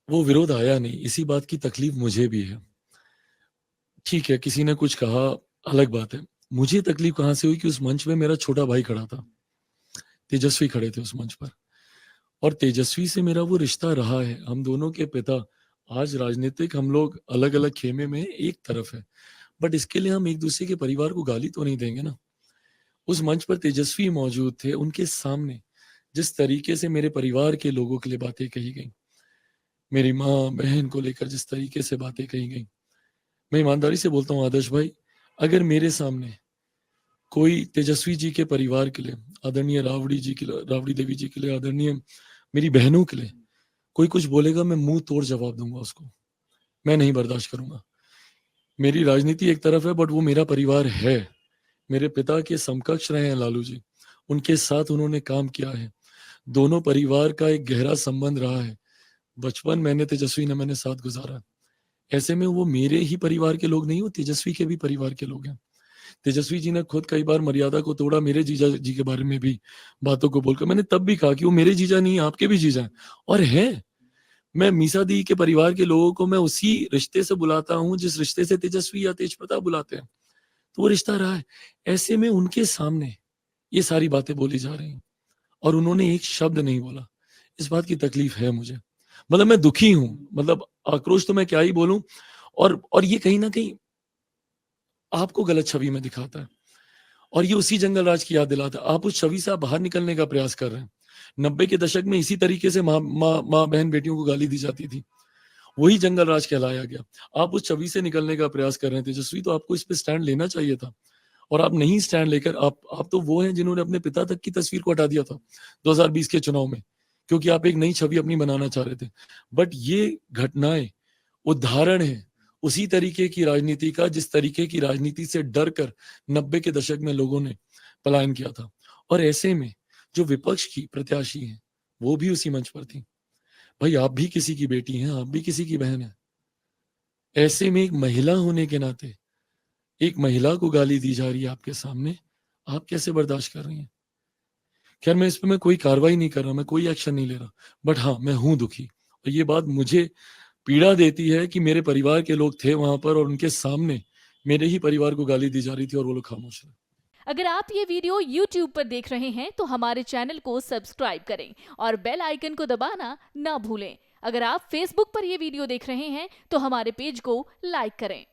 वो विरोध आया नहीं, इसी बात की तकलीफ मुझे भी है। ठीक है, किसी ने कुछ कहा, अलग बात है। मुझे तकलीफ कहाँ से हुई कि उस मंच में मेरा छोटा भाई खड़ा था, तेजस्वी खड़े थे उस मंच पर, और तेजस्वी से मेरा वो रिश्ता रहा है। हम दोनों के पिता आज राजनीतिक, हम लोग अलग अलग खेमे में एक तरफ है, बट इसके लिए हम एक दूसरे के परिवार को गाली तो नहीं देंगे ना। उस मंच पर तेजस्वी मौजूद थे, उनके सामने जिस तरीके से मेरे परिवार के लोगों के लिए बातें कही गई, मेरी माँ बहन को लेकर जिस तरीके से बातें कही गई, मैं ईमानदारी से बोलता हूँ आदर्श भाई, अगर मेरे सामने कोई तेजस्वी जी के परिवार के लिए, आदरणीय रावड़ी जी के लिए, रावड़ी देवी जी के लिए, आदरणीय मेरी बहनों के लिए कोई कुछ बोलेगा, मैं मुंह तोड़ जवाब दूंगा उसको। मैं नहीं बर्दाश्त करूंगा। मेरी राजनीति एक तरफ है, बट वो मेरा परिवार है। मेरे पिता के समकक्ष रहे हैं लालू जी, उनके साथ उन्होंने काम किया है। दोनों परिवार का एक गहरा संबंध रहा है। बचपन मैंने तेजस्वी ने मैंने साथ गुजारा। ऐसे में वो मेरे ही परिवार के लोग नहीं, वो तेजस्वी के भी परिवार के लोग हैं। तेजस्वी जी ने खुद कई बार मर्यादा को तोड़ा, मेरे जीजा जी के बारे में भी बातों को बोलकर। मैंने तब भी कहा कि वो मेरे जीजा नहीं, आपके भी जीजा हैं, और है। मैं मीसा दी के परिवार के लोगों को मैं उसी रिश्ते से बुलाता हूं जिस रिश्ते से तेजस्वी या तेजप्रताप बुलाते हैं। तो वो रिश्ता रहा है। ऐसे में उनके सामने ये सारी बातें बोली जा रही हैं और उन्होंने एक शब्द नहीं बोला। इस बात की तकलीफ है मुझे। मतलब मैं दुखी हूं, मतलब आक्रोश तो मैं क्या ही बोलूं। और ये कहीं ना कहीं आपको गलत छवि में दिखाता है, और ये उसी जंगल राज की याद दिलाता है। आप उस छवि से आप बाहर निकलने का प्रयास कर रहे हैं। 90 के दशक में इसी तरीके से माँ बहन बेटियों को गाली दी जाती थी, वही जंगल राज कहलाया गया। आप उस छवि से निकलने का प्रयास कर रहे हैं तेजस्वी, तो आपको इस पे स्टैंड लेना चाहिए था। और आप नहीं स्टैंड लेकर, आप तो वो हैं जिन्होंने अपने पिता तक की तस्वीर को हटा दिया था 2020 के चुनाव में, क्योंकि आप एक नई छवि अपनी बनाना चाह रहे थे। बट ये घटनाएं उदाहरण है उसी तरीके की राजनीति का, जिस तरीके की राजनीति से डर कर 90 के दशक में लोगों ने पलायन किया था। और ऐसे में जो विपक्ष की प्रत्याशी हैं, वो भी उसी मंच पर थी। भाई, आप भी किसी की बेटी हैं, आप भी किसी की बहन है। ऐसे में एक महिला होने के नाते एक महिला को गाली दी जा रही है आपके सामने, आप कैसे बर्दाश्त कर रही हैं? खैर, मैं इस पे मैं कोई कार्रवाई नहीं कर रहा, मैं कोई एक्शन नहीं ले रहा, बट हाँ, मैं हूं दुखी। और ये बात मुझे पीड़ा देती है कि मेरे परिवार के लोग थे वहां पर और उनके सामने मेरे ही परिवार को गाली दी जा रही थी और वो लोग खामोश रहे। अगर आप ये वीडियो YouTube पर देख रहे हैं तो हमारे चैनल को सब्सक्राइब करें और बेल आइकन को दबाना ना भूलें। अगर आप Facebook पर ये वीडियो देख रहे हैं तो हमारे पेज को लाइक करें।